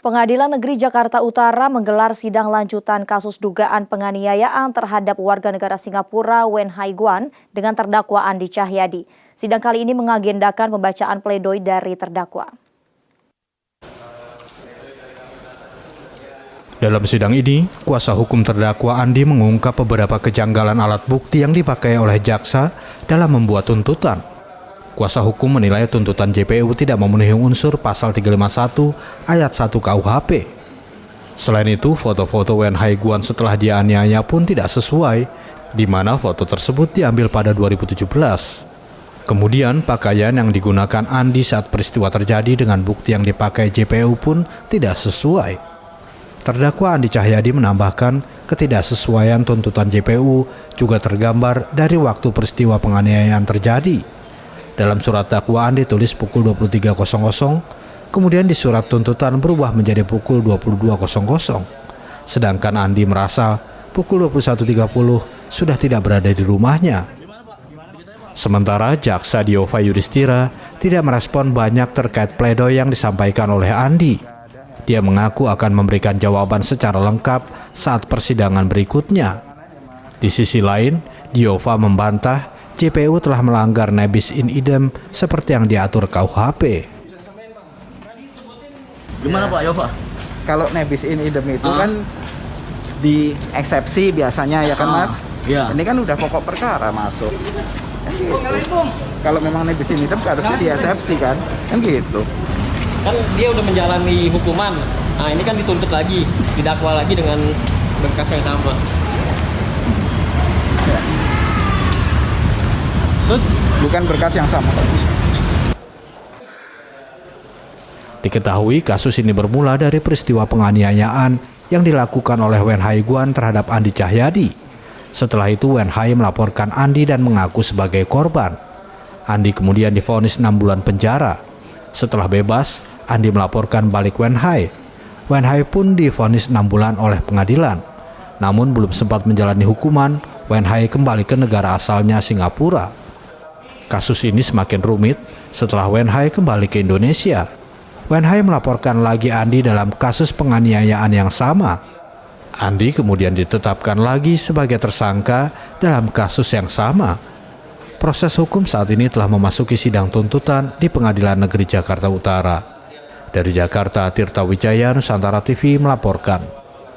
Pengadilan Negeri Jakarta Utara menggelar sidang lanjutan kasus dugaan penganiayaan terhadap warga negara Singapura Wen Hai Guan dengan terdakwa Andi Cahyadi. Sidang kali ini mengagendakan pembacaan pledoi dari terdakwa. Dalam sidang ini, kuasa hukum terdakwa Andi mengungkap beberapa kejanggalan alat bukti yang dipakai oleh jaksa dalam membuat tuntutan. Kuasa hukum menilai tuntutan JPU tidak memenuhi unsur pasal 351 ayat 1 KUHP. Selain itu, foto-foto Wen Hai Guan setelah dianiaya pun tidak sesuai, di mana foto tersebut diambil pada 2017. Kemudian, pakaian yang digunakan Andi saat peristiwa terjadi dengan bukti yang dipakai JPU pun tidak sesuai. Terdakwa Andi Cahyadi menambahkan ketidaksesuaian tuntutan JPU juga tergambar dari waktu peristiwa penganiayaan terjadi. Dalam surat dakwaan ditulis pukul 23.00, kemudian di surat tuntutan berubah menjadi pukul 22.00. Sedangkan Andi merasa pukul 21.30 sudah tidak berada di rumahnya. Sementara jaksa Diova Yudhistira tidak merespon banyak terkait pledoi yang disampaikan oleh Andi. Dia mengaku akan memberikan jawaban secara lengkap saat persidangan berikutnya. Di sisi lain, Diova membantah JPU telah melanggar nebis in idem seperti yang diatur KUHP. Gimana Pak Yova? Kalau nebis in idem itu kan di eksepsi biasanya ya kan Mas? Iya. Ini kan udah pokok perkara masuk. Kan gitu. Kalau memang nebis in idem harusnya di eksepsi kan gitu. Kan dia udah menjalani hukuman. Nah ini kan dituntut lagi, didakwa lagi dengan berkas yang sama. Ya. Terus bukan berkas yang sama. Diketahui kasus ini bermula dari peristiwa penganiayaan yang dilakukan oleh Wen Hai Guan terhadap Andi Cahyadi. Setelah itu Wen Hai melaporkan Andi dan mengaku sebagai korban. Andi kemudian divonis 6 bulan penjara. Setelah bebas, Andi melaporkan balik Wen Hai. Wen Hai pun divonis 6 bulan oleh pengadilan. Namun belum sempat menjalani hukuman, Wen Hai kembali ke negara asalnya Singapura. Kasus ini semakin rumit setelah Wen Hai kembali ke Indonesia. Wen Hai melaporkan lagi Andi dalam kasus penganiayaan yang sama. Andi kemudian ditetapkan lagi sebagai tersangka dalam kasus yang sama. Proses hukum saat ini telah memasuki sidang tuntutan di Pengadilan Negeri Jakarta Utara. Dari Jakarta, Tirta Wijaya, Nusantara TV melaporkan.